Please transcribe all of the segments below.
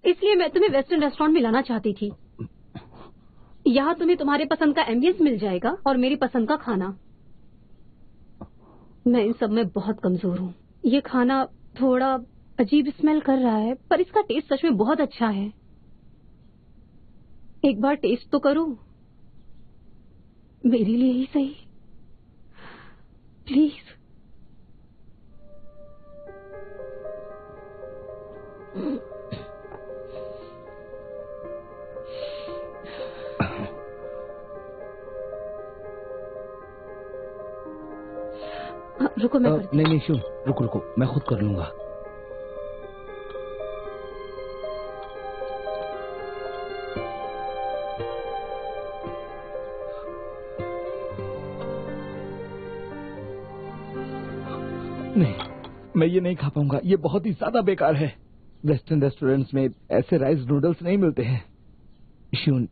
इसलिए मैं तुम्हें वेस्टर्न रेस्टोरेंट में लाना चाहती थी। यहाँ तुम्हें तुम्हारे पसंद का एम्बियंस मिल जाएगा और मेरी पसंद का खाना। मैं इन सब में बहुत कमजोर हूँ। ये खाना थोड़ा अजीब स्मेल कर रहा है, पर इसका टेस्ट सच में बहुत अच्छा है। एक बार टेस्ट तो करो, मेरे लिए ही सही, प्लीज। रुको मैं नहीं शू, रुको मैं खुद कर लूंगा। नहीं, मैं ये नहीं खा पाऊंगा, ये बहुत ही ज्यादा बेकार है। वेस्टर्न रेस्टोरेंट्स में ऐसे राइस नूडल्स नहीं मिलते हैं। शून,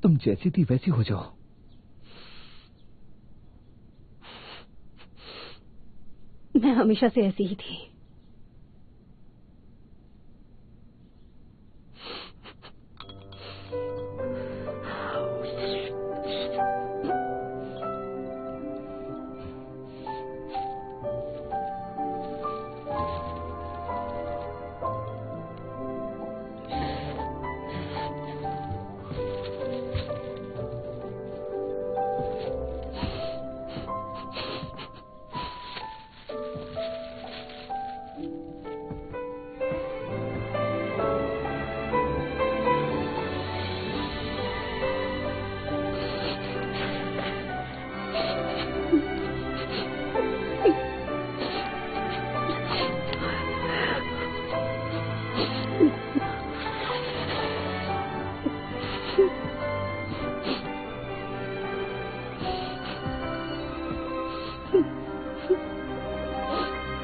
तुम जैसी थी वैसी हो जाओ। मैं हमेशा से ऐसी ही थी।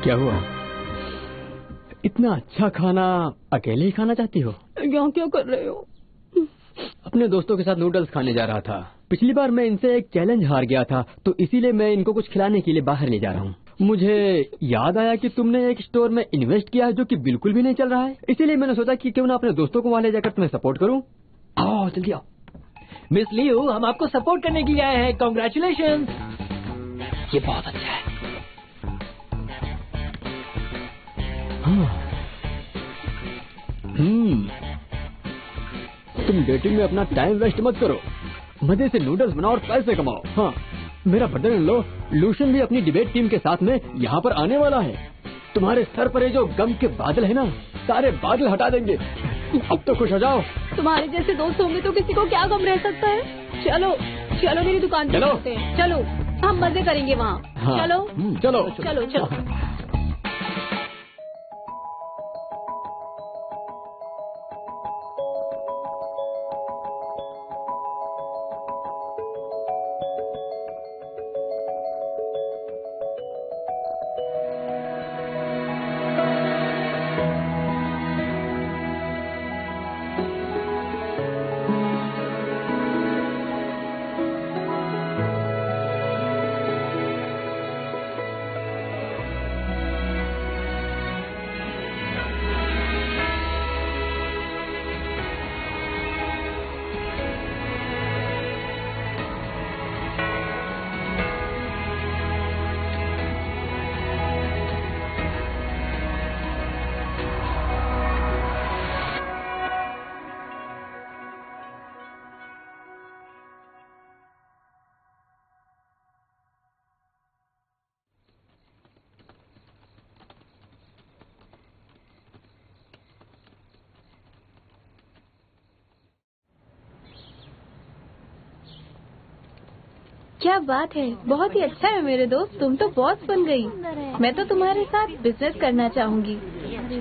क्या हुआ? इतना अच्छा खाना अकेले ही खाना चाहती हो? यहाँ क्या कर रहे हो? अपने दोस्तों के साथ नूडल्स खाने जा रहा था। पिछली बार मैं इनसे एक चैलेंज हार गया था, तो इसीलिए मैं इनको कुछ खिलाने के लिए बाहर ले जा रहा हूँ। मुझे याद आया कि तुमने एक स्टोर में इन्वेस्ट किया है जो कि बिल्कुल भी नहीं चल रहा है, इसीलिए मैंने सोचा कि क्यों ना अपने दोस्तों को वहाँ ले जाकर तुम्हें सपोर्ट करूँ। आओ जल्दी आओ। मिस लियू, हम आपको सपोर्ट करने के लिए आए हैं। कांग्रेचुलेशन। ये बहुत अच्छा है। हाँ। तुम डेटिंग में अपना टाइम वेस्ट मत करो, मजे से नूडल्स बनाओ और पैसे कमाओ। हाँ, मेरा ब्रदर इन लॉ लूशन भी अपनी डिबेट टीम के साथ में यहाँ पर आने वाला है। तुम्हारे सर पर ये जो गम के बादल है ना, सारे बादल हटा देंगे। अब तो खुश हो जाओ। तुम्हारे जैसे दोस्त होंगे तो किसी को क्या गम रह सकता है। चलो चलो मेरी दुकान पे चलते हैं। चलो हम मजे करेंगे वहाँ। हाँ। चलो चलो चलो चलो। क्या बात है, बहुत ही अच्छा है मेरे दोस्त। तुम तो बॉस बन गई। मैं तो तुम्हारे साथ बिजनेस करना चाहूंगी।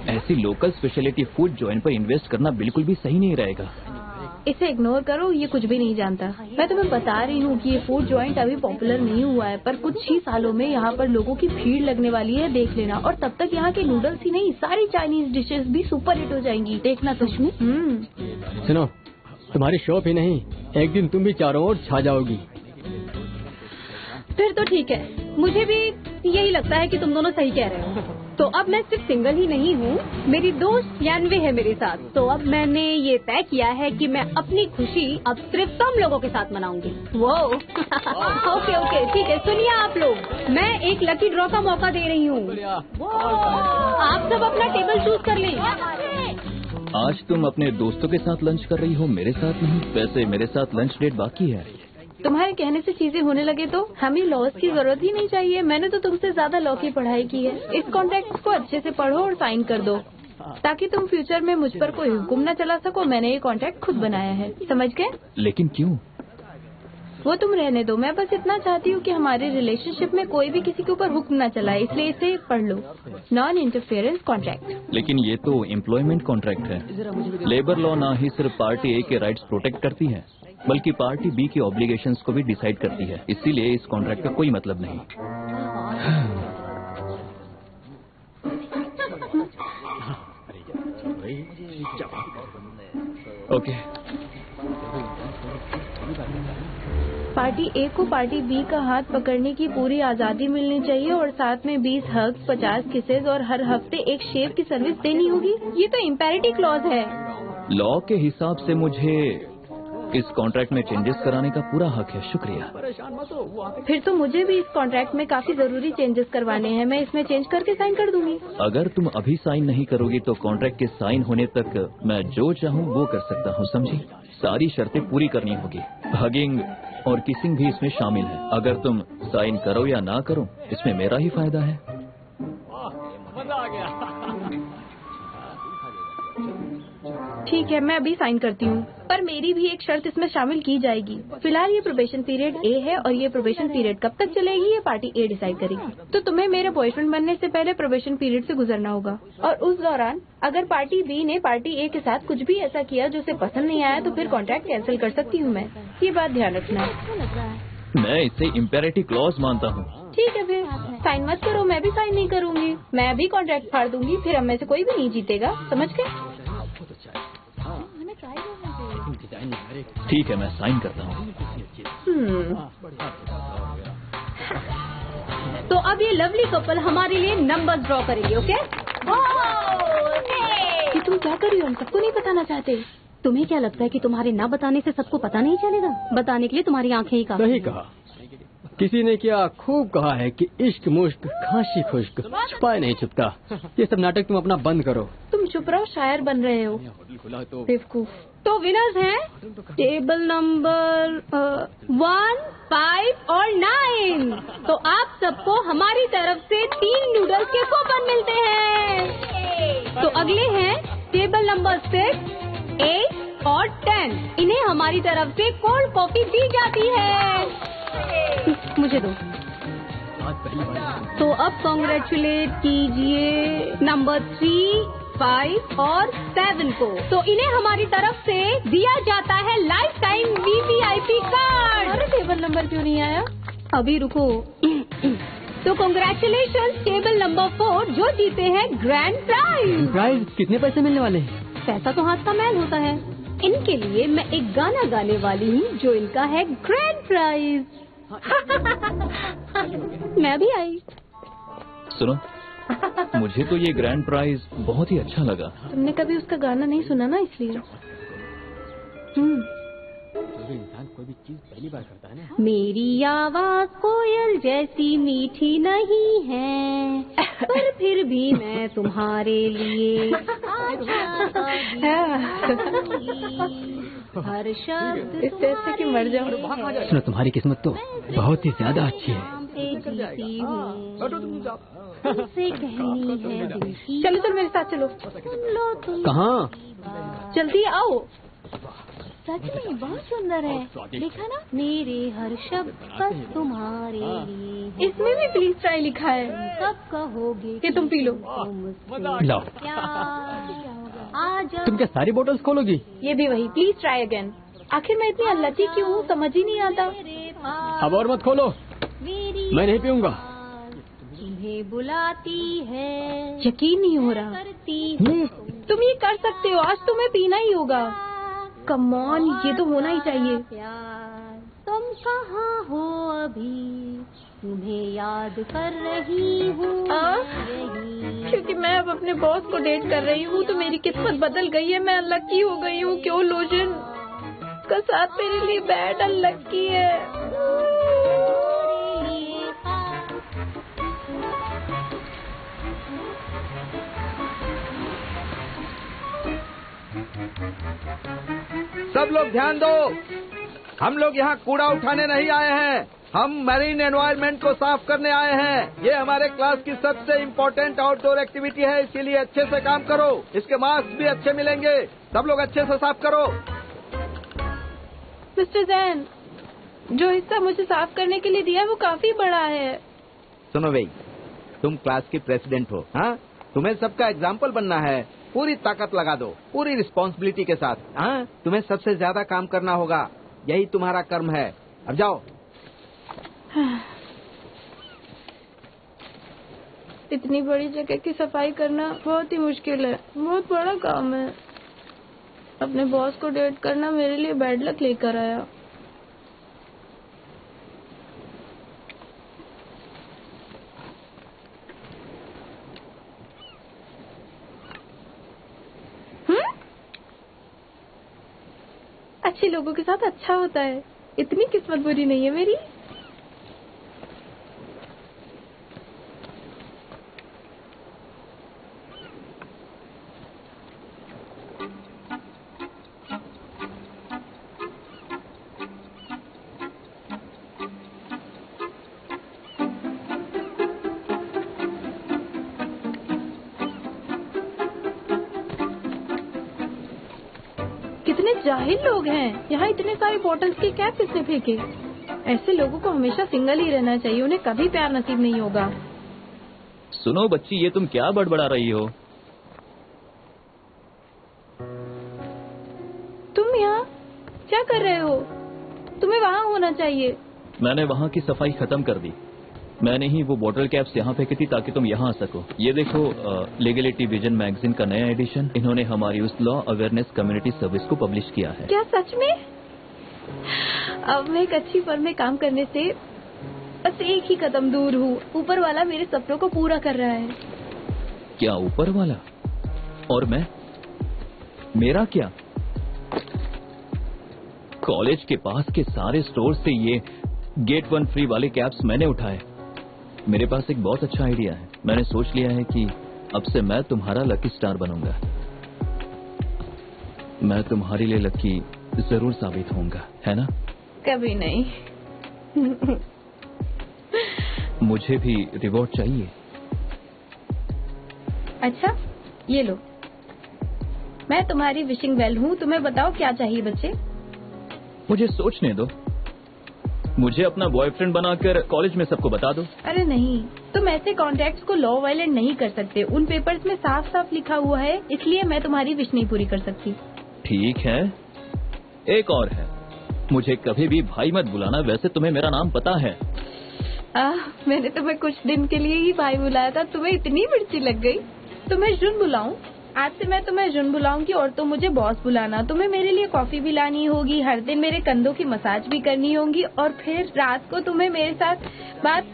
ऐसी लोकल स्पेशलिटी फूड जॉइंट पर इन्वेस्ट करना बिल्कुल भी सही नहीं रहेगा। इसे इग्नोर करो, ये कुछ भी नहीं जानता। मैं तुम्हें बता रही हूँ कि ये फूड जॉइंट अभी पॉपुलर नहीं हुआ है, पर कुछ ही सालों में यहाँ पर लोगों की भीड़ लगने वाली है, देख लेना। और तब तक यहाँ के नूडल्स ही नहीं, सारी चाइनीज डिशेस भी सुपर हिट हो जाएंगी, देखना तुम। सुनो, तुम्हारी शॉप ही नहीं, एक दिन तुम भी चारों ओर छा जाओगी। फिर तो ठीक है, मुझे भी यही लगता है कि तुम दोनों सही कह रहे हो। तो अब मैं सिर्फ सिंगल ही नहीं हूँ, मेरी दोस्त यानवे है मेरे साथ। तो अब मैंने ये तय किया है कि मैं अपनी खुशी अब सिर्फ तुम लोगों के साथ मनाऊंगी। वो ओके ओके ठीक है, सुनिए आप लोग, मैं एक लकी ड्रॉ का मौका दे रही हूँ। आप सब अपना टेबल चूज कर लें। आज तुम अपने दोस्तों के साथ लंच कर रही हो, मेरे साथ नहीं। वैसे मेरे साथ लंच डेट बाकी है। तुम्हारे कहने से चीजें होने लगे तो हमें लॉज की जरूरत ही नहीं चाहिए। मैंने तो तुमसे ज्यादा लॉ की पढ़ाई की है। इस कॉन्ट्रैक्ट को अच्छे से पढ़ो और साइन कर दो ताकि तुम फ्यूचर में मुझ पर कोई हुक्म न चला सको। मैंने ये कॉन्ट्रैक्ट खुद बनाया है, समझ गए? लेकिन क्यों? वो तुम रहने दो। मैं बस इतना चाहती हूँ कि हमारे रिलेशनशिप में कोई भी किसी के ऊपर हुक्म न चलाए, इसलिए इसे पढ़ लो। Non interference contract. लेकिन ये तो एम्प्लॉयमेंट कॉन्ट्रैक्ट है। लेबर लॉ ना ही सिर्फ पार्टी ए के राइट्स प्रोटेक्ट करती है, बल्कि पार्टी बी के ऑब्लिगेशंस को भी डिसाइड करती है। इसीलिए इस कॉन्ट्रैक्ट का कोई मतलब नहीं। ओके। पार्टी ए को पार्टी बी का हाथ पकड़ने की पूरी आजादी मिलनी चाहिए और साथ में 20 हग्स, 50 किसेज और हर हफ्ते एक शेव की सर्विस देनी होगी। ये तो इम्पेरेटिव क्लॉज है। लॉ के हिसाब से मुझे इस कॉन्ट्रैक्ट में चेंजेस कराने का पूरा हक है। शुक्रिया। फिर तो मुझे भी इस कॉन्ट्रैक्ट में काफी जरूरी चेंजेस करवाने हैं। मैं इसमें चेंज करके साइन कर दूंगी। अगर तुम अभी साइन नहीं करोगी तो कॉन्ट्रैक्ट के साइन होने तक मैं जो चाहूँ वो कर सकता हूँ, समझी? सारी शर्तें पूरी करनी होगी। हगिंग और किसिंग भी इसमें शामिल है। अगर तुम साइन करो या ना करो, इसमें मेरा ही फायदा है। ठीक है, मैं अभी साइन करती हूँ, पर मेरी भी एक शर्त इसमें शामिल की जाएगी। फिलहाल ये प्रोबेशन पीरियड ए है और ये प्रोबेशन पीरियड कब तक चलेगी ये पार्टी ए डिसाइड करेगी। तो तुम्हें मेरे बॉयफ्रेंड बनने से पहले प्रोबेशन पीरियड से गुजरना होगा और उस दौरान अगर पार्टी बी ने पार्टी ए के साथ कुछ भी ऐसा किया जो उसे पसंद नहीं आया तो फिर कॉन्ट्रैक्ट कैंसिल कर सकती हूँ मैं। ये बात ध्यान रखना। मैं इसे इम्पेरेटिव क्लॉज मानता हूँ। ठीक है, फिर साइन मत करो, मैं भी साइन नहीं करूँगी। मैं भी कॉन्ट्रैक्ट फाड़ दूंगी, फिर हम में से कोई भी नहीं जीतेगा, समझ गए? ठीक है, मैं साइन करता हूँ। तो अब ये लवली कपल हमारे लिए नंबर्स ड्रॉ करेंगे। ओके? कि तुम क्या कर रही हो? हम सबको नहीं बताना चाहते। तुम्हें क्या लगता है कि तुम्हारे ना बताने से सबको पता नहीं चलेगा? बताने के लिए तुम्हारी आंखें ही काफी। सही कहा। किसी ने क्या खूब कहा है कि इश्क मुश्क खांसी खुश्क छुपाए नहीं छुपता। ये सब नाटक तुम अपना बंद करो। तुम चुप रहो, शायर बन रहे हो बेवकूफ। तो विनर्स हैं टेबल नंबर 1, 5 और 9। तो आप सबको हमारी तरफ से 3 नूडल्स के कूपन मिलते हैं। तो अगले हैं टेबल नंबर 6, 8 और 10। इन्हें हमारी तरफ से कोल्ड कॉफी दी जाती है। मुझे दो। तो अब कॉन्ग्रेचुलेट कीजिए नंबर 3, 5 और 7 को। तो इन्हें हमारी तरफ से दिया जाता है लाइफ टाइम VVIP कार्ड। अरे टेबल नंबर क्यों नहीं आया? अभी रुको। तो कॉन्ग्रेचुलेशन टेबल नंबर 4 जो जीते हैं ग्रैंड प्राइज। प्राइज कितने पैसे मिलने वाले हैं? पैसा तो हाथ का मैल होता है। इनके लिए मैं एक गाना गाने वाली हूँ जो इनका है ग्रैंड प्राइज। मैं भी आई। सुनो, मुझे तो ये ग्रैंड प्राइज बहुत ही अच्छा लगा। तुमने कभी उसका गाना नहीं सुना ना, इसलिए। इंसान कोई भी चीज पहली बार करता है ना। मेरी आवाज कोयल जैसी मीठी नहीं है, पर फिर भी मैं तुम्हारे लिए हर शब्द इससे अच्छा कि मर जाओ। सुनो, तुम्हारी किस्मत तो बहुत ही ज्यादा अच्छी है। चलो चलो मेरे साथ चलो। कहाँ? जल्दी आओ। सच में बहुत सुंदर है, देखा ना? मेरे हर शब्द बस तुम्हारे लिए। इसमें भी प्लीज ट्राई लिखा है। सब कहोगे कि तुम पी लो। लाओ। आज तुम क्या सारी बोतल्स खोलोगी? ये भी वही, प्लीज ट्राई अगेन। आखिर मैं इतनी अल्लती क्यों हूँ, समझ ही नहीं आता। अब और मत खोलो, मैं नहीं पीऊंगा। तुम्हें बुलाती है, यकीन नहीं हो रहा। करती तुम ये कर सकते हो, आज तुम्हें पीना ही होगा। कम ऑन, ये तो होना ही चाहिए। प्यार। तुम कहाँ हो अभी? तुम्हें याद कर रही हूँ क्योंकि मैं अब अपने बॉस को डेट कर रही हूँ तो मेरी किस्मत बदल गई है। मैं अनलकी हो गई हूँ। क्यों लोजन का साथ मेरे लिए बैड अनलकी है। सब लोग ध्यान दो, हम लोग यहाँ कूड़ा उठाने नहीं आए हैं, हम मैरीन एनवायरनमेंट को साफ करने आए हैं। ये हमारे क्लास की सबसे इम्पोर्टेंट आउटडोर एक्टिविटी है, इसीलिए अच्छे से काम करो। इसके मार्क्स भी अच्छे मिलेंगे। सब लोग अच्छे से साफ करो। मिस्टर जैन, जो हिस्सा मुझे साफ करने के लिए दिया वो काफी बड़ा है। सुनो भाई, तुम क्लास की प्रेसिडेंट हो, हाँ? तुम्हें सबका एग्जाम्पल बनना है। पूरी ताकत लगा दो, पूरी रिस्पॉन्सिबिलिटी के साथ। हाँ, तुम्हें सबसे ज्यादा काम करना होगा, यही तुम्हारा कर्म है। अब जाओ। इतनी बड़ी जगह की सफाई करना बहुत ही मुश्किल है, बहुत बड़ा काम है। अपने बॉस को डेट करना मेरे लिए बैड लक लेकर आया। अच्छे लोगों के साथ अच्छा होता है। इतनी किस्मत बुरी नहीं है मेरी। कितने जाहिल लोग हैं। यहाँ इतने सारे बॉटल्स के कैप किसने फेंके? ऐसे लोगों को हमेशा सिंगल ही रहना चाहिए, उन्हें कभी प्यार नसीब नहीं होगा। सुनो बच्ची, ये तुम क्या बड़बड़ा रही हो? तुम यहाँ क्या कर रहे हो? तुम्हें वहाँ होना चाहिए। मैंने वहाँ की सफाई खत्म कर दी। मैंने ही वो बॉटल कैप्स यहाँ फेंकी थी ताकि तुम यहाँ आ सको। ये देखो, लीगलिटी विजन मैगजीन का नया एडिशन। इन्होंने हमारी उस लॉ अवेयरनेस कम्युनिटी सर्विस को पब्लिश किया है। क्या सच में? अब मैं एक अच्छी फर्म में काम करने से बस एक ही कदम दूर हूँ। ऊपर वाला मेरे सपनों को पूरा कर रहा है। क्या ऊपर वाला? और मैं? मेरा क्या? कॉलेज के पास के सारे स्टोर से ये गेट 1 फ्री वाले कैप्स मैंने उठाए। मेरे पास एक बहुत अच्छा आइडिया है। मैंने सोच लिया है कि अब से मैं तुम्हारा लकी स्टार बनूंगा। मैं तुम्हारे लिए लकी जरूर साबित होऊंगा, है ना? कभी नहीं। मुझे भी रिवॉर्ड चाहिए। अच्छा, ये लो। मैं तुम्हारी विशिंग वेल हूँ। तुम्हें बताओ क्या चाहिए बच्चे? मुझे सोचने दो। मुझे अपना बॉयफ्रेंड बनाकर कॉलेज में सबको बता दो। अरे नहीं, तुम ऐसे कॉन्ट्रैक्ट्स को लॉ वायलेंट नहीं कर सकते। उन पेपर्स में साफ साफ लिखा हुआ है, इसलिए मैं तुम्हारी विश नहीं पूरी कर सकती। ठीक है, एक और है। मुझे कभी भी भाई मत बुलाना। वैसे तुम्हें मेरा नाम पता है। मैंने तुम्हें कुछ दिन के लिए ही भाई बुलाया था, तुम्हें इतनी मिर्ची लग गई। तुम्हें जुन बुलाऊं? आज से मैं तुम्हें जुन बुलाऊंगी और तुम मुझे बॉस बुलाना। तुम्हें मेरे लिए कॉफी भी लानी होगी, हर दिन मेरे कंधों की मसाज भी करनी होगी, और फिर रात को तुम्हें मेरे साथ बात।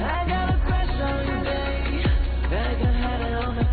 I got a crush on you, babe. Like I had it on the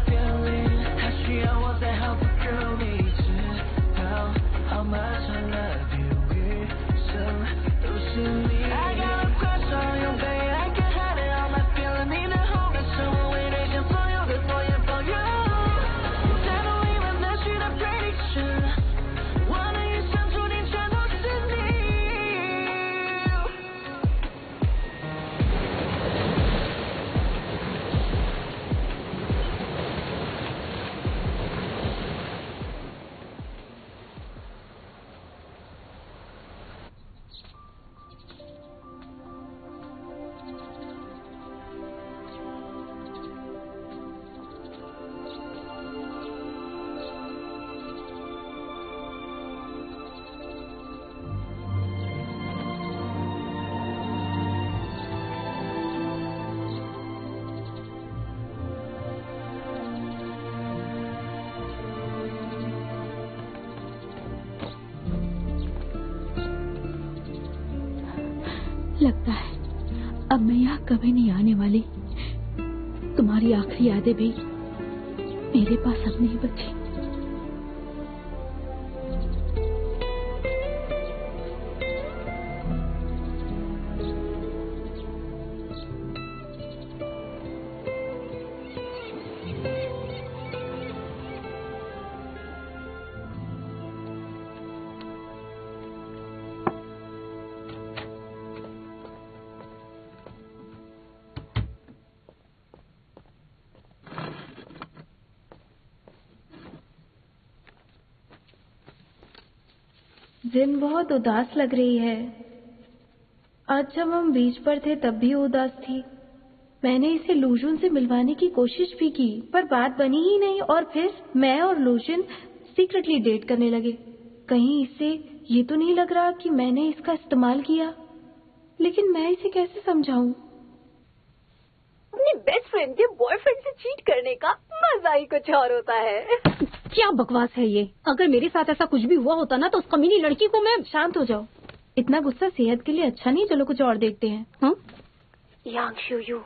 लगता है अब मैं यहाँ कभी नहीं आने वाली। तुम्हारी आखिरी यादें भी मेरे पास अब नहीं बची। जिन बहुत उदास लग रही है। आज जब हम बीच पर थे तब भी उदास थी। मैंने इसे लूजून से मिलवाने की कोशिश भी की पर बात बनी ही नहीं, और फिर मैं और लूजून सीक्रेटली डेट करने लगे। कहीं इसे ये तो नहीं लग रहा कि मैंने इसका इस्तेमाल किया, लेकिन मैं इसे कैसे समझाऊं? अपने बेस्ट फ्रेंड के बॉयफ्रेंड से चीट करने का मजा ही कुछ और होता है। क्या बकवास है ये? अगर मेरे साथ ऐसा कुछ भी हुआ होता ना तो उस कमीनी लड़की को मैं। शांत हो जाओ, इतना गुस्सा सेहत के लिए अच्छा नहीं। चलो कुछ और देखते हैं। यांग शू,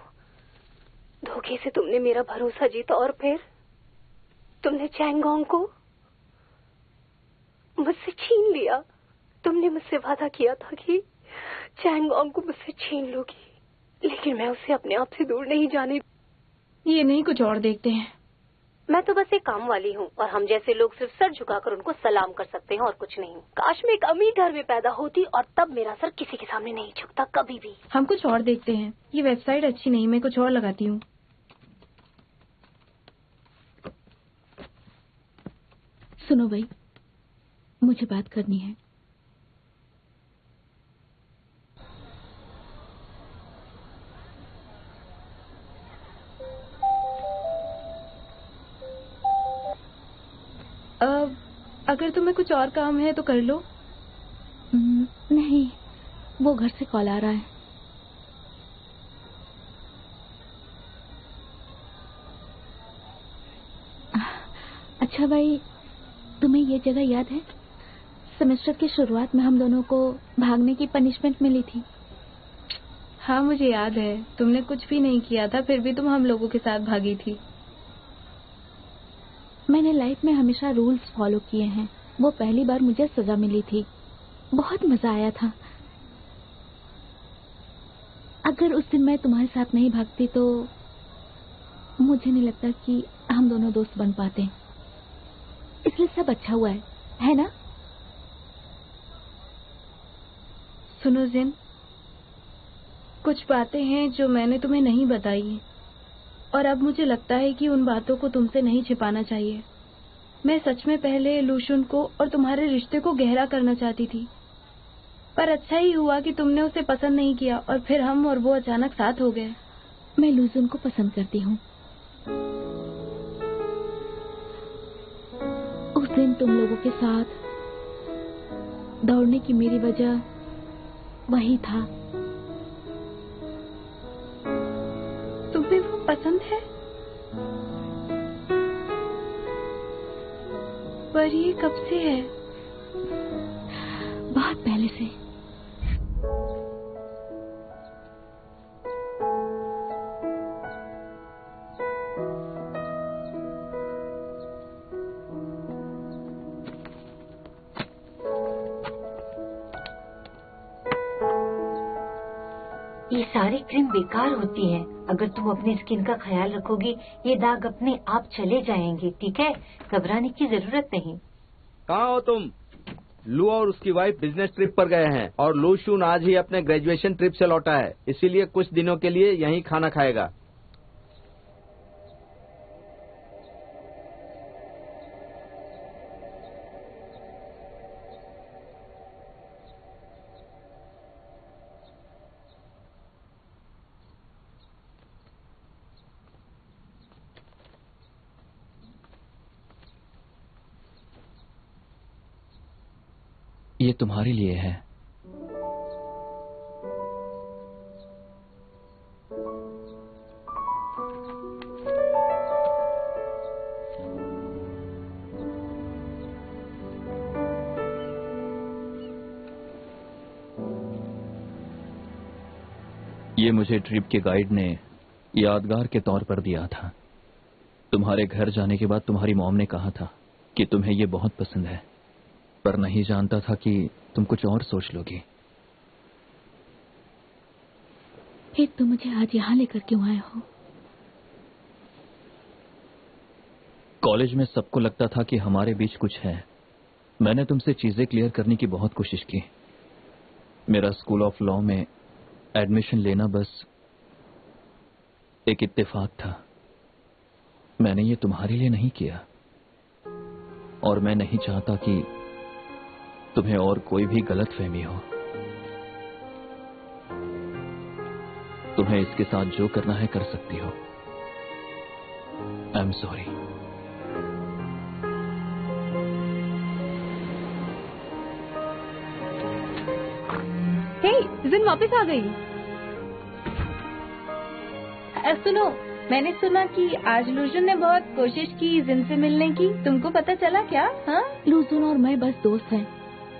धोखे से तुमने मेरा भरोसा जीता और फिर तुमने चैंगोंग को मुझसे छीन लिया। तुमने मुझसे वादा किया था कि चैंगोंग को मुझसे छीन लोगी, लेकिन मैं उसे अपने आप से दूर नहीं जाने। ये नहीं, कुछ और देखते हैं। मैं तो बस एक काम वाली हूँ और हम जैसे लोग सिर्फ सर झुकाकर उनको सलाम कर सकते हैं और कुछ नहीं। काश मैं एक अमीर घर में पैदा होती और तब मेरा सर किसी के सामने नहीं झुकता कभी भी। हम कुछ और देखते हैं। ये वेबसाइट अच्छी नहीं, मैं कुछ और लगाती हूँ। सुनो भाई, मुझे बात करनी है। अगर तुम्हें कुछ और काम है तो कर लो। नहीं, वो घर से कॉल आ रहा है। अच्छा भाई, तुम्हें ये जगह याद है? सेमेस्टर की शुरुआत में हम दोनों को भागने की पनिशमेंट मिली थी। हाँ मुझे याद है, तुमने कुछ भी नहीं किया था फिर भी तुम हम लोगों के साथ भागी थी। मैंने लाइफ में हमेशा रूल्स फॉलो किए हैं। वो पहली बार मुझे सजा मिली थी, बहुत मजा आया था। अगर उस दिन मैं तुम्हारे साथ नहीं भागती तो मुझे नहीं लगता कि हम दोनों दोस्त बन पाते। इसलिए सब अच्छा हुआ है ना? सुनो जिन, कुछ बातें हैं जो मैंने तुम्हें नहीं बताई और अब मुझे लगता है कि उन बातों को तुमसे नहीं छिपाना चाहिए। मैं सच में पहले लूशुन को और तुम्हारे रिश्ते को गहरा करना चाहती थी, पर अच्छा ही हुआ कि तुमने उसे पसंद नहीं किया और फिर हम और वो अचानक साथ हो गए। मैं लूशुन को पसंद करती हूँ। उस दिन तुम लोगों के साथ दौड़ने की मेरी वजह वही था। तुम्हें वो पसंद है? पर ये कब से है? बहुत पहले से। ये सारी क्रीम बेकार होती है। अगर तुम अपनी स्किन का ख्याल रखोगी ये दाग अपने आप चले जाएंगे, ठीक है? घबराने की जरूरत नहीं। कहाँ हो तुम? लू और उसकी वाइफ बिजनेस ट्रिप पर गए हैं और लू शून आज ही अपने ग्रेजुएशन ट्रिप से लौटा है, इसीलिए कुछ दिनों के लिए यहीं खाना खाएगा। ये तुम्हारे लिए है। ये मुझे ट्रिप के गाइड ने यादगार के तौर पर दिया था। तुम्हारे घर जाने के बाद तुम्हारी मॉम ने कहा था कि तुम्हें ये बहुत पसंद है, पर नहीं जानता था कि तुम कुछ और सोच लोगी। फिर तुम मुझे आज यहाँ लेकर क्यों आए हो? कॉलेज में सबको लगता था कि हमारे बीच कुछ है। मैंने तुमसे चीजें क्लियर करने की बहुत कोशिश की। मेरा स्कूल ऑफ लॉ में एडमिशन लेना बस एक इत्तेफाक था। मैंने ये तुम्हारे लिए नहीं किया, और मैं नहीं चाहता कि तुम्हें और कोई भी गलतफहमी हो। तुम्हें इसके साथ जो करना है कर सकती हो। I am sorry. जिन वापस आ गई। सुनो, मैंने सुना कि आज लूजुन ने बहुत कोशिश की जिन से मिलने की। तुमको पता चला क्या? हाँ, लूजुन और मैं बस दोस्त हैं।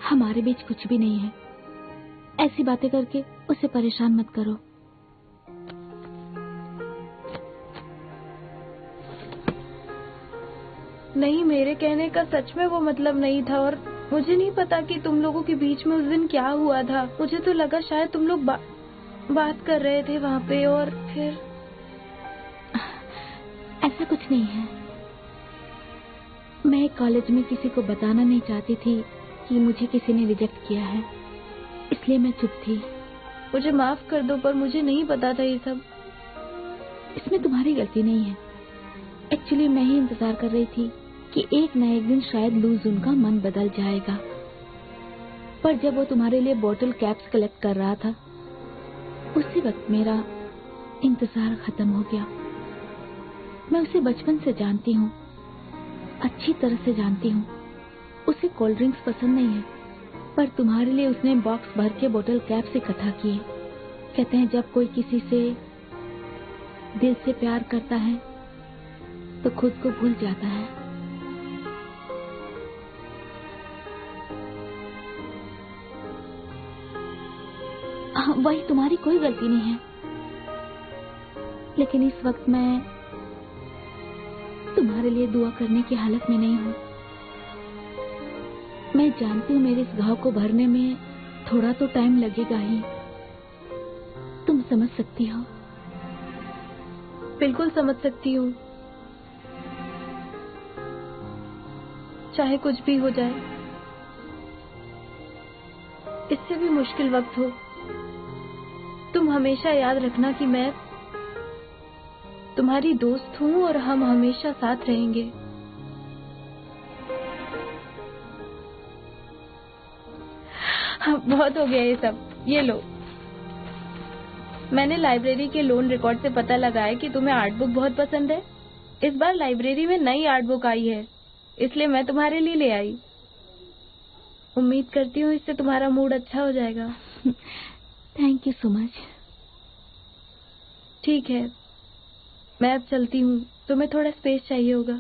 हमारे बीच कुछ भी नहीं है। ऐसी बातें करके उसे परेशान मत करो। नहीं, मेरे कहने का सच में वो मतलब नहीं था, और मुझे नहीं पता कि तुम लोगों के बीच में उस दिन क्या हुआ था। मुझे तो लगा शायद तुम लोग बात कर रहे थे वहाँ पे, और फिर ऐसा कुछ नहीं है। मैं कॉलेज में किसी को बताना नहीं चाहती थी कि मुझे किसी ने रिजेक्ट किया है, इसलिए मैं चुप थी। मुझे माफ कर दो, पर मुझे नहीं पता था ये सब। इसमें तुम्हारी गलती नहीं है। एक्चुअली मैं ही इंतजार कर रही थी कि एक न एक दिन शायद लूजुन का मन बदल जाएगा, पर जब वो तुम्हारे लिए बॉटल कैप्स कलेक्ट कर रहा था, उसी वक्त मेरा इंतजार खत्म हो गया। मैं उसे बचपन से जानती हूँ, अच्छी तरह से जानती हूँ। उसे कोल्ड ड्रिंक्स पसंद नहीं है, पर तुम्हारे लिए उसने बॉक्स भर के बॉटल कैप्स इकट्ठा किए। कहते हैं जब कोई किसी से दिल से प्यार करता है तो खुद को भूल जाता है। वही तुम्हारी कोई गलती नहीं है, लेकिन इस वक्त मैं तुम्हारे लिए दुआ करने की हालत में नहीं हूँ। मैं जानती हूँ मेरे इस घाव को भरने में थोड़ा तो टाइम लगेगा ही। तुम समझ सकती हो? बिल्कुल समझ सकती हूँ। चाहे कुछ भी हो जाए, इससे भी मुश्किल वक्त हो, तुम हमेशा याद रखना कि मैं तुम्हारी दोस्त हूँ और हम हमेशा साथ रहेंगे। हाँ, बहुत हो गया ये सब। ये लो, मैंने लाइब्रेरी के लोन रिकॉर्ड से पता लगाया कि तुम्हें आर्ट बुक बहुत पसंद है। इस बार लाइब्रेरी में नई आर्ट बुक आई है, इसलिए मैं तुम्हारे लिए ले आई। उम्मीद करती हूँ इससे तुम्हारा मूड अच्छा हो जाएगा। Thank you so much. ठीक है, मैं अब चलती हूँ। तुम्हें थोड़ा स्पेस चाहिए होगा।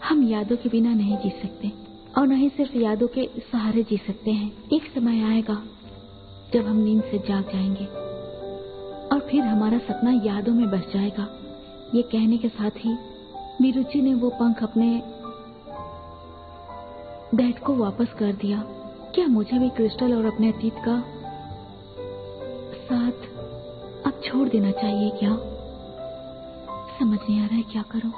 हम यादों के बिना नहीं जी सकते, और न ही सिर्फ यादों के सहारे जी सकते हैं। एक समय आएगा जब हम नींद से जाग जाएंगे, और फिर हमारा सपना यादों में बस जाएगा। ये कहने के साथ ही मिरुचि ने वो पंख अपने डैड को वापस कर दिया। क्या मुझे भी क्रिस्टल और अपने अतीत का साथ अब छोड़ देना चाहिए क्या? समझ नहीं आ रहा है क्या करूं।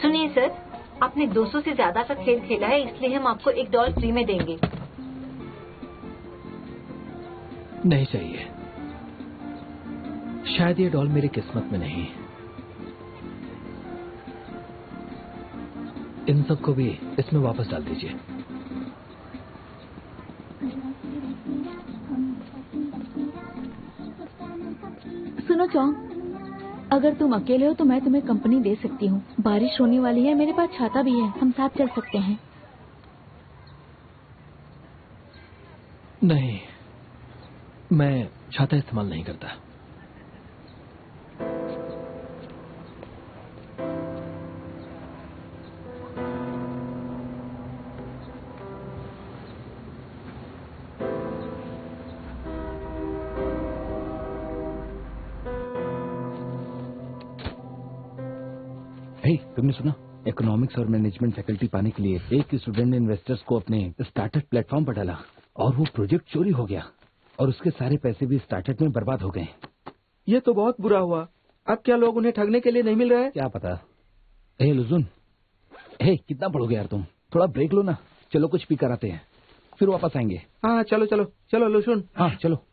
सुनिए सर, आपने 200 से ज्यादा का खेल खेला है, इसलिए हम आपको एक डॉल फ्री में देंगे। नहीं चाहिए, शायद ये डॉल मेरी किस्मत में नहीं। इन सबको भी इसमें वापस डाल दीजिए। सुनो चौंग, अगर तुम अकेले हो तो मैं तुम्हें कंपनी दे सकती हूँ। बारिश होने वाली है, मेरे पास छाता भी है, हम साथ चल सकते हैं। नहीं, मैं छाता इस्तेमाल नहीं करता। तुमने सुना, इकोनॉमिक्स और मैनेजमेंट फैकल्टी पाने के लिए एक स्टूडेंट ने इन्वेस्टर्स को अपने स्टार्टअप प्लेटफॉर्म पर डाला और वो प्रोजेक्ट चोरी हो गया और उसके सारे पैसे भी स्टार्टअप में बर्बाद हो गए। ये तो बहुत बुरा हुआ। अब क्या लोग उन्हें ठगने के लिए नहीं मिल रहे? क्या पता। लुजुन, कितना पढ़ोगे यार तुम, थोड़ा ब्रेक लो ना। चलो कुछ पी कर आते हैं, फिर वापस आएंगे। हाँ चलो चलो चलो लुजुन। हाँ चलो।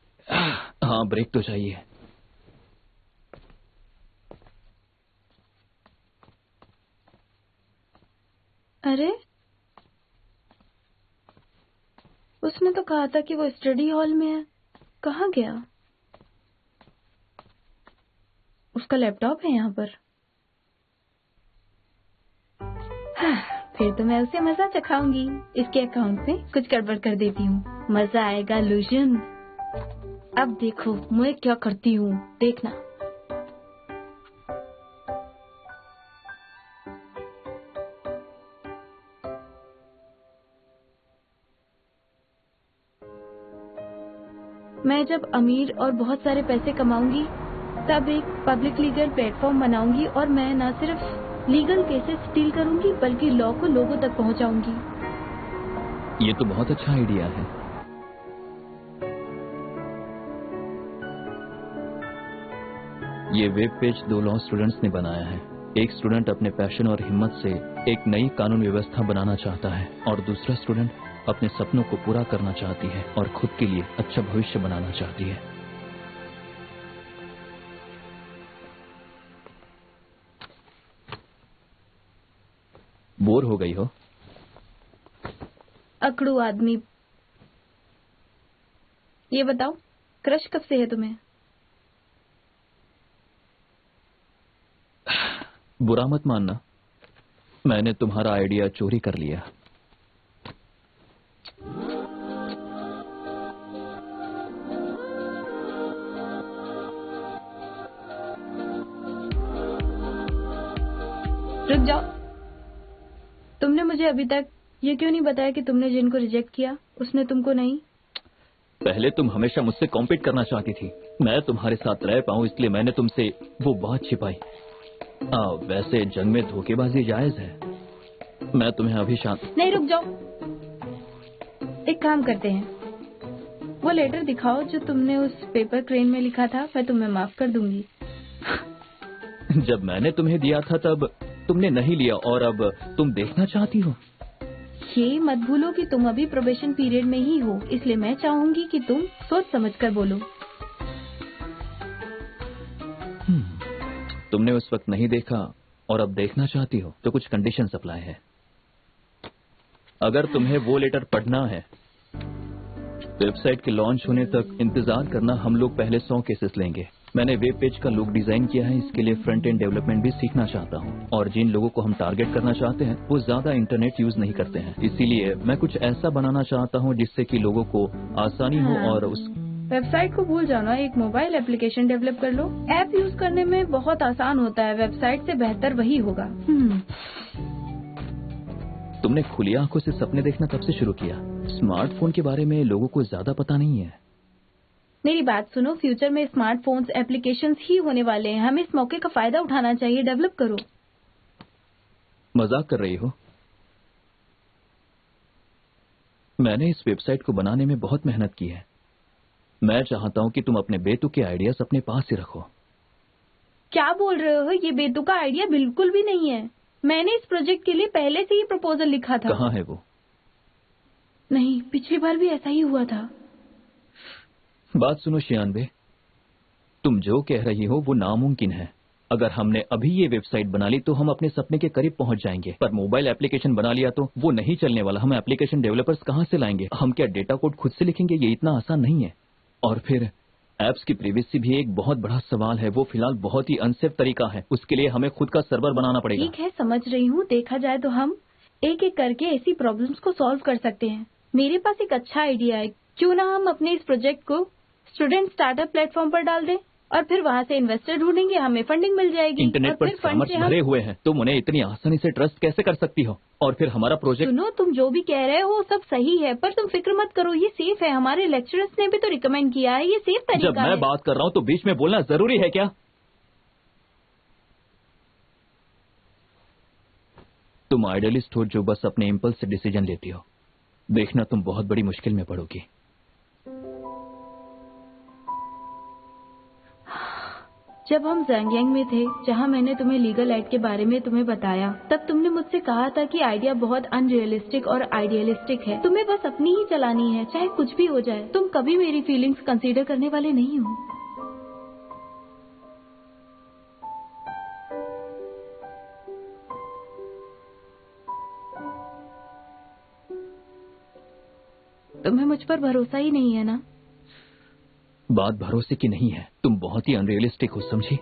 हाँ ब्रेक तो चाहिए। अरे उसने तो कहा था कि वो स्टडी हॉल में है, कहाँ गया? उसका लैपटॉप है यहाँ पर। हाँ, फिर तो मैं उसे मजा चखाऊंगी। इसके अकाउंट में कुछ गड़बड़ कर देती हूँ, मजा आएगा लुजन। अब देखो मैं क्या करती हूँ, देखना। मैं जब अमीर और बहुत सारे पैसे कमाऊंगी तब एक पब्लिक लीगल प्लेटफॉर्म बनाऊंगी और मैं न सिर्फ लीगल केसेस डील करूंगी बल्कि लॉ को लोगों तक पहुंचाऊंगी। ये तो बहुत अच्छा आइडिया है। ये वेब पेज 2 लॉ स्टूडेंट्स ने बनाया है। एक स्टूडेंट अपने पैशन और हिम्मत से एक नई कानून व्यवस्था बनाना चाहता है और दूसरा स्टूडेंट अपने सपनों को पूरा करना चाहती है और खुद के लिए अच्छा भविष्य बनाना चाहती है। बोर हो गई हो? अकड़ू आदमी। ये बताओ, क्रश कब से है तुम्हें? बुरा मत मानना, मैंने तुम्हारा आइडिया चोरी कर लिया। रुक जाओ, तुमने मुझे अभी तक ये क्यों नहीं बताया कि तुमने जिनको रिजेक्ट किया उसने तुमको नहीं? पहले तुम हमेशा मुझसे कॉम्पीट करना चाहती थी। मैं तुम्हारे साथ रह पाऊं इसलिए मैंने तुमसे वो बात छिपाई। वैसे जंग में धोखेबाजी जायज है। मैं तुम्हें अभी शांत। नहीं, रुक जाओ, एक काम करते हैं, वो लेटर दिखाओ जो तुमने उस पेपर क्रेन में लिखा था, मैं तुम्हें माफ कर दूंगी। जब मैंने तुम्हें दिया था तब तुमने नहीं लिया और अब तुम देखना चाहती हो। ये मत भूलो कि तुम अभी प्रोबेशन पीरियड में ही हो, इसलिए मैं चाहूंगी कि तुम सोच समझ कर बोलो। तुमने उस वक्त नहीं देखा और अब देखना चाहती हो तो कुछ कंडीशंस अप्लाई है। अगर तुम्हें वो लेटर पढ़ना है, वेबसाइट के लॉन्च होने तक इंतजार करना। हम लोग पहले 100 केसेस लेंगे। मैंने वेब पेज का लुक डिजाइन किया है, इसके लिए फ्रंट एंड डेवलपमेंट भी सीखना चाहता हूँ और जिन लोगों को हम टारगेट करना चाहते हैं वो ज्यादा इंटरनेट यूज नहीं करते हैं, इसीलिए मैं कुछ ऐसा बनाना चाहता हूँ जिससे कि लोगों को आसानी हो। और उस वेबसाइट को भूल जाना, एक मोबाइल एप्लीकेशन डेवलप कर लो। ऐप यूज करने में बहुत आसान होता है, वेबसाइट से बेहतर वही होगा। तुमने खुली आंखों से सपने देखना कब से शुरू किया? स्मार्टफोन के बारे में लोगों को ज्यादा पता नहीं है। मेरी बात सुनो, फ्यूचर में स्मार्टफोन्स एप्लीकेशंस ही होने वाले हैं, हमें इस मौके का फायदा उठाना चाहिए। डेवलप करो। मजाक कर रही हो? मैंने इस वेबसाइट को बनाने में बहुत मेहनत की है। मैं चाहता हूं कि तुम अपने बेतुके आइडियाज अपने पास ही रखो। क्या बोल रहे हो? ये बेतुका आइडिया बिल्कुल भी नहीं है। मैंने इस प्रोजेक्ट के लिए पहले से ही प्रपोजल लिखा था। कहाँ है वो? नहीं, पिछली बार भी ऐसा ही हुआ था। बात सुनो शियानवे, तुम जो कह रही हो वो नामुमकिन है। अगर हमने अभी ये वेबसाइट बना ली तो हम अपने सपने के करीब पहुंच जाएंगे, पर मोबाइल एप्लीकेशन बना लिया तो वो नहीं चलने वाला। हम एप्लीकेशन डेवलपर्स कहाँ से लाएंगे? हम क्या डेटा कोड खुद से लिखेंगे? ये इतना आसान नहीं है। और फिर एप्स की प्राइवेसी भी एक बहुत बड़ा सवाल है। वो फिलहाल बहुत ही अनसेफ तरीका है। उसके लिए हमें खुद का सर्वर बनाना पड़ेगा। ठीक है, समझ रही हूँ। देखा जाए तो हम एक एक करके ऐसी प्रॉब्लम्स को सॉल्व कर सकते हैं। मेरे पास एक अच्छा आइडिया है। क्यों ना हम अपने इस प्रोजेक्ट को स्टूडेंट स्टार्टअप प्लेटफॉर्म पर डाल दें और फिर वहाँ से इन्वेस्टर ढूंढेंगे, हमें फंडिंग मिल जाएगी। इंटरनेट पर स्कैमर्स भरे हुए हैं, तुम उन्हें इतनी आसानी से ट्रस्ट कैसे कर सकती हो? और फिर हमारा प्रोजेक्ट। सुनो, तुम जो भी कह रहे हो सब सही है, पर तुम फिक्र मत करो, ये सेफ है। हमारे लेक्चरर्स ने भी तो रिकमेंड किया है, ये सेफ तरीका है। जब मैं बात कर रहा हूँ तो बीच में बोलना जरूरी है क्या? तुम आइडियलिस्ट हो जो बस अपने इम्पल्स से डिसीजन लेती हो। देखना तुम बहुत बड़ी मुश्किल में पड़ोगी। जब हम ज़ैंगियांग में थे, जहाँ मैंने तुम्हें लीगल एड के बारे में तुम्हें बताया, तब तुमने मुझसे कहा था कि आइडिया बहुत अनरियलिस्टिक और आइडियलिस्टिक है। तुम्हें बस अपनी ही चलानी है, चाहे कुछ भी हो जाए। तुम कभी मेरी फीलिंग्स कंसीडर करने वाले नहीं हो। तुम्हें मुझ पर भरोसा ही नहीं है ना? बात भरोसे की नहीं है, तुम बहुत ही अनरियलिस्टिक हो, समझी?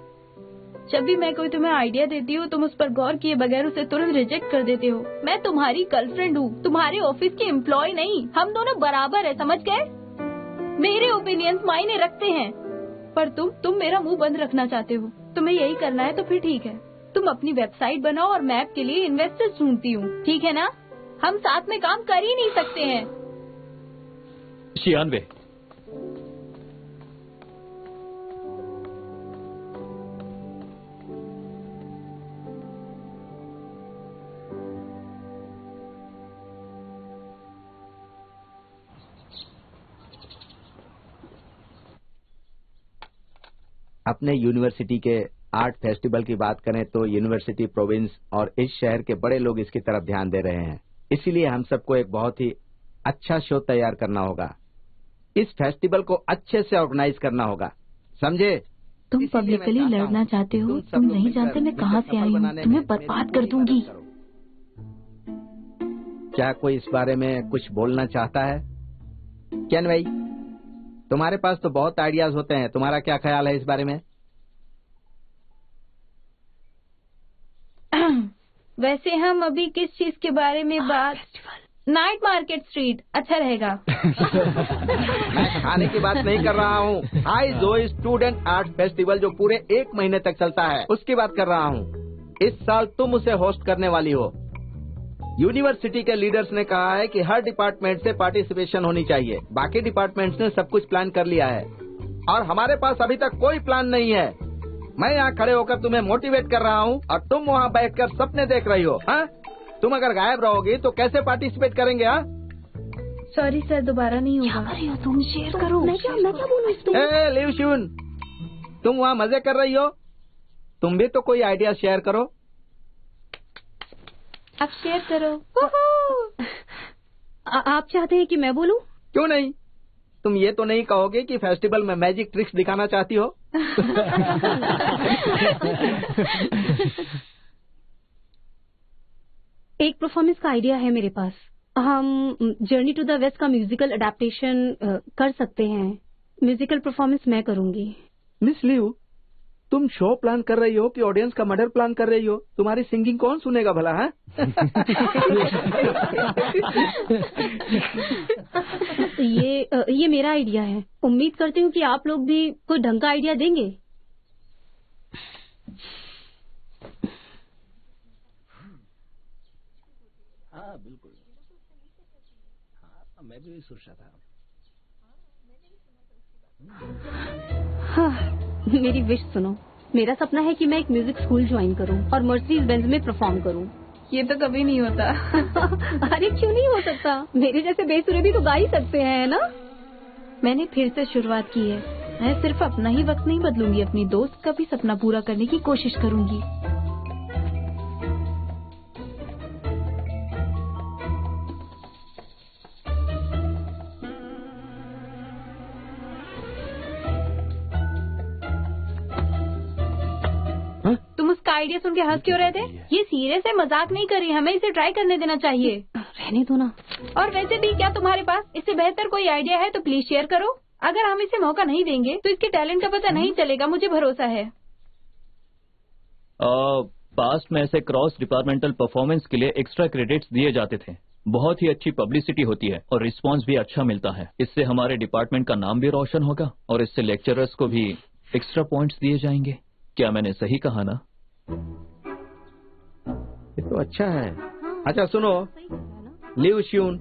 जब भी मैं कोई तुम्हें आइडिया देती हूँ, तुम उस पर गौर किए बगैर उसे तुरंत रिजेक्ट कर देते हो। मैं तुम्हारी गर्लफ्रेंड हूँ, तुम्हारे ऑफिस के एम्प्लॉय नहीं। हम दोनों बराबर है, समझ गए? मेरे ओपिनियंस मायने रखते हैं, पर तुम मेरा मुंह बंद रखना चाहते हो। तुम्हें यही करना है तो फिर ठीक है। तुम अपनी वेबसाइट बनाओ और मैं ऐप के लिए इन्वेस्टर्स ढूंढती हूँ, ठीक है ना? हम साथ में काम कर ही नहीं सकते हैं। शियानवे, अपने यूनिवर्सिटी के आर्ट फेस्टिवल की बात करें तो यूनिवर्सिटी प्रोविंस और इस शहर के बड़े लोग इसकी तरफ ध्यान दे रहे हैं। इसीलिए हम सबको एक बहुत ही अच्छा शो तैयार करना होगा। इस फेस्टिवल को अच्छे से ऑर्गेनाइज करना होगा, समझे? तुम पब्लिकली लड़ना चाहते हो? तुम नहीं जानते मैं कहाँ से आई हूँ। तुम्हें बर्बाद कर दूंगी। क्या कोई इस बारे में कुछ बोलना चाहता है? क्या भाई, तुम्हारे पास तो बहुत आइडियाज होते हैं, तुम्हारा क्या ख्याल है इस बारे में? वैसे हम अभी किस चीज के बारे में बात? नाइट मार्केट स्ट्रीट अच्छा रहेगा। मैं खाने की बात नहीं कर रहा हूँ। हाई जोई स्टूडेंट आर्ट फेस्टिवल जो पूरे 1 महीने तक चलता है, उसकी बात कर रहा हूँ। इस साल तुम उसे होस्ट करने वाली हो। यूनिवर्सिटी के लीडर्स ने कहा है कि हर डिपार्टमेंट से पार्टिसिपेशन होनी चाहिए। बाकी डिपार्टमेंट्स ने सब कुछ प्लान कर लिया है और हमारे पास अभी तक कोई प्लान नहीं है। मैं यहाँ खड़े होकर तुम्हें मोटिवेट कर रहा हूँ और तुम वहाँ बैठकर सपने देख रही हो। हाँ, तुम अगर गायब रहोगी तो कैसे पार्टिसिपेट करेंगे? हाँ, सॉरी सर, दोबारा नहीं होगा। क्या कर रही हो तुम? शेयर करो। मैं क्या बोलूँ इस पे? लिव शिवन, तुम वहाँ मजे कर रही हो, तुम भी तो कोई आइडिया शेयर करो। आप शेयर करो। आप चाहते हैं कि मैं बोलूं? क्यों नहीं? तुम ये तो नहीं कहोगे कि फेस्टिवल में मैजिक ट्रिक्स दिखाना चाहती हो? एक परफॉर्मेंस का आइडिया है मेरे पास। हम जर्नी टू द वेस्ट का म्यूजिकल अडेप्टेशन कर सकते हैं। म्यूजिकल परफॉर्मेंस मैं करूंगी। मिस लिव, तुम शो प्लान कर रही हो कि ऑडियंस का मर्डर प्लान कर रही हो? तुम्हारी सिंगिंग कौन सुनेगा भला? है ये मेरा आइडिया है। उम्मीद करती हूँ कि आप लोग भी कोई ढंग का आइडिया देंगे। हाँ बिल्कुल, हाँ मैं भी सोच रहा था। हाँ, मेरी विश सुनो। मेरा सपना है कि मैं एक म्यूजिक स्कूल ज्वाइन करूं और मर्सिडीज बेंज में परफॉर्म करूं। ये तो कभी नहीं होता। अरे क्यों नहीं हो सकता? मेरे जैसे बेसुरे भी तो गा ही सकते हैं, है ना? मैंने फिर से शुरुआत की है। मैं सिर्फ अपना ही वक्त नहीं बदलूंगी, अपनी दोस्त का भी सपना पूरा करने की कोशिश करूंगी। तुम उसका आइडिया सुन के हंस क्यों रहे थे? ये सीरियस है, मजाक नहीं कर रही, हमें इसे ट्राई करने देना चाहिए। रहने दो ना। और वैसे भी क्या तुम्हारे पास इससे बेहतर कोई आइडिया है तो प्लीज शेयर करो। अगर हम इसे मौका नहीं देंगे तो इसके टैलेंट का पता नहीं चलेगा, मुझे भरोसा है। पास्ट में ऐसे क्रॉस डिपार्टमेंटल परफॉर्मेंस के लिए एक्स्ट्रा क्रेडिट्स दिए जाते थे। बहुत ही अच्छी पब्लिसिटी होती है और रिस्पांस भी अच्छा मिलता है। इससे हमारे डिपार्टमेंट का नाम भी रोशन होगा और इससे लेक्चरर्स को भी एक्स्ट्रा पॉइंट्स दिए जाएंगे। क्या मैंने सही कहा ना? ये तो अच्छा है। अच्छा सुनो, लिव श्यून,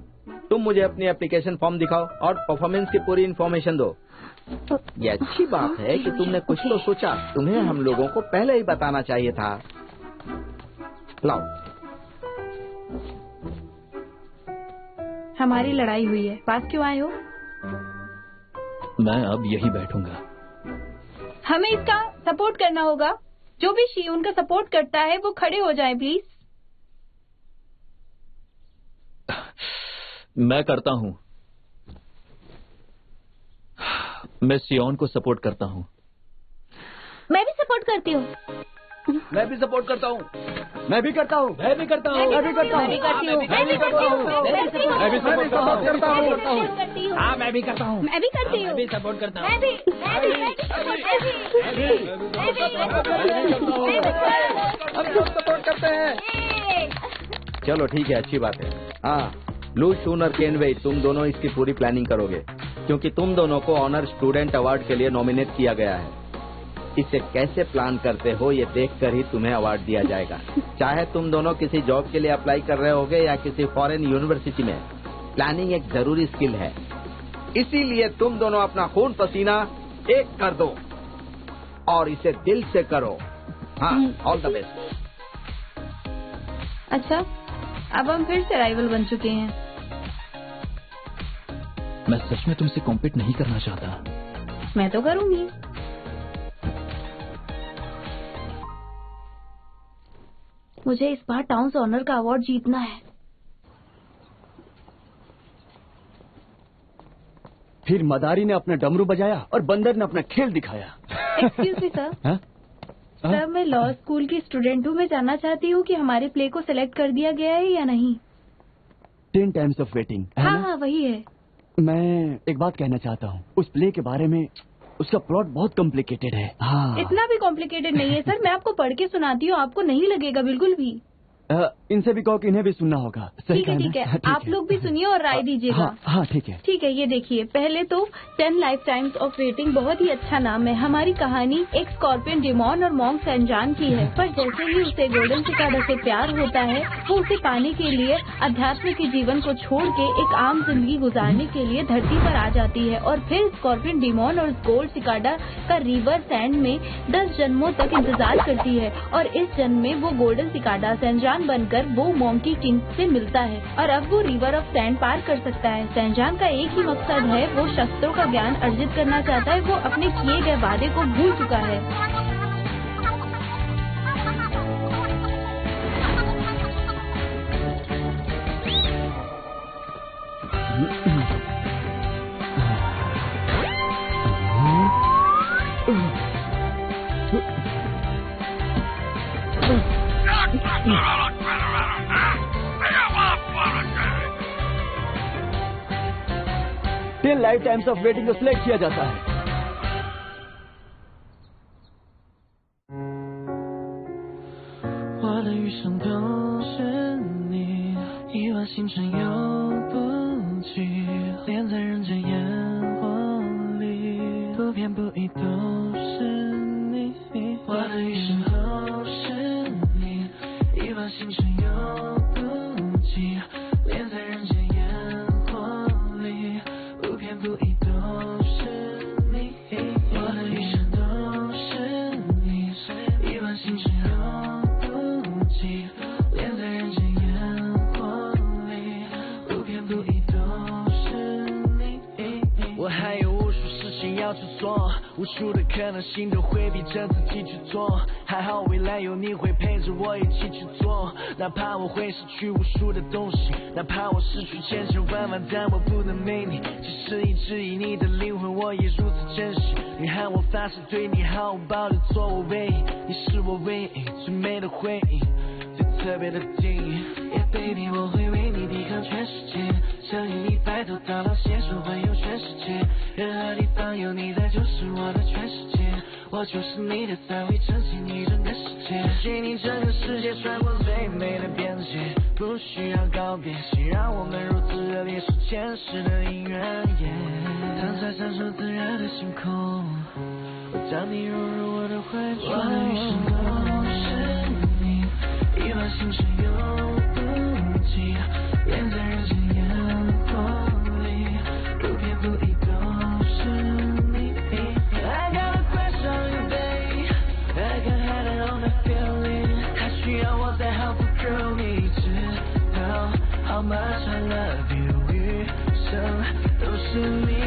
तुम मुझे अपनी एप्लीकेशन फॉर्म दिखाओ और परफॉर्मेंस की पूरी इन्फॉर्मेशन दो। ये अच्छी बात है कि तुमने कुछ तो सोचा, तुम्हें हम लोगों को पहले ही बताना चाहिए था। लाओ। हमारी लड़ाई हुई है, पास क्यों आए हो? मैं अब यही बैठूंगा। हमें इसका सपोर्ट करना होगा। जो भी श्यून का सपोर्ट करता है वो खड़े हो जाए प्लीज। मैं करता हूं। मैं सियोन को सपोर्ट करता हूं। मैं भी सपोर्ट करती हूँ। मैं भी सपोर्ट करता हूँ। मैं भी करता हूँ। मैं भी करता हूँ। मैं भी करता हूँ। मैं भी करता हूँ। मैं भी सपोर्ट करता हूँ। हाँ मैं भी करता हूँ। मैं भी करती हूँ। मैं भी सपोर्ट करता हूँ। मैं भी हम सब सपोर्ट करते हैं। चलो ठीक है, अच्छी बात है। हाँ, लू शून और केनवे, तुम दोनों इसकी पूरी प्लानिंग करोगे क्योंकि तुम दोनों को ऑनर स्टूडेंट अवार्ड के लिए नॉमिनेट किया गया है। इसे कैसे प्लान करते हो ये देखकर ही तुम्हें अवार्ड दिया जाएगा। चाहे तुम दोनों किसी जॉब के लिए अप्लाई कर रहे होगे या किसी फॉरेन यूनिवर्सिटी में, प्लानिंग एक जरूरी स्किल है। इसीलिए तुम दोनों अपना खून पसीना एक कर दो और इसे दिल से करो। हाँ, ऑल द बेस्ट। अच्छा, अब हम फिर से राइवल बन चुके हैं। मैं सच में तुमसे कॉम्पीट नहीं करना चाहता। मैं तो करूंगी। मुझे इस बार टाउन्स ऑनर का अवार्ड जीतना है। फिर मदारी ने अपना डमरू बजाया और बंदर ने अपना खेल दिखाया। Excuse me sir. सर, मैं लॉ स्कूल की स्टूडेंट हूँ। मैं जानना चाहती हूँ कि हमारे प्ले को सिलेक्ट कर दिया गया है या नहीं। 10 टाइम्स ऑफ वेटिंग। हाँ हाँ वही है। मैं एक बात कहना चाहता हूँ, उस प्ले के बारे में उसका प्लॉट बहुत कॉम्प्लिकेटेड है। हाँ। इतना भी कॉम्प्लिकेटेड नहीं है सर, मैं आपको पढ़ के सुनाती हूँ, आपको नहीं लगेगा बिल्कुल भी। इनसे भी कहो कि इन्हें भी सुनना होगा। ठीक है ठीक है, आप लोग भी सुनिए और राय दीजिएगा। हाँ ठीक है। ठीक है, ये देखिए, पहले तो 10 लाइफ टाइम्स ऑफ वेटिंग बहुत ही अच्छा नाम है। हमारी कहानी एक स्कॉर्पियन डेमॉन और मॉन्क सैनजान की है, पर जैसे ही उसे गोल्डन सिकाडा से प्यार होता है, वो उसे पाने के लिए अध्यात्म के जीवन को छोड़ के एक आम जिंदगी गुजारने के लिए धरती पर आ जाती है। और फिर स्कॉर्पियन डेमॉन और गोल्ड सिकाडा का रिवर सैंड में 10 जन्मों तक इंतजार करती है और इस जन्म में वो गोल्डन सिकाडा सैनजान बनकर वो मोंकी किंग से मिलता है और अब वो रिवर ऑफ सैंड पार कर सकता है। सैनजान का एक ही मकसद है, वो शस्त्रों का ज्ञान अर्जित करना चाहता है। वो अपने किए गए वादे को भूल चुका है। लाइफ टाइम्स ऑफ वेटिंग को सिलेक्ट किया जाता है। 无数的可能性都会逼着自己去做，还好未来有你会陪着我一起去做，哪怕我会失去无数的东西，哪怕我失去千千万万，但我不能没你。即使一直以你的灵魂，我也如此珍惜。你和我发誓对你毫无保留，做我唯一，你是我唯一最美的回忆，最特别的定义。Yeah baby， 我会为你抵抗全世界，相信你白头到老，携手环游全世界，任何地方有你在就是我的全世界，我就是你的3维，珍惜你整个世界，给你整个世界，穿过最美的边界，不需要告别，谁让我们如此热烈，是前世的姻缘。躺在闪烁自热的星空，我将你融入我的怀中，我的余生都是你，一往情深永不弃，眼在人间烟火里，不偏不倚都是你。I got a crush on you babe, I can hide it on the feeling， 还需要我再好不够你知道 how much I love you， 余生都是你。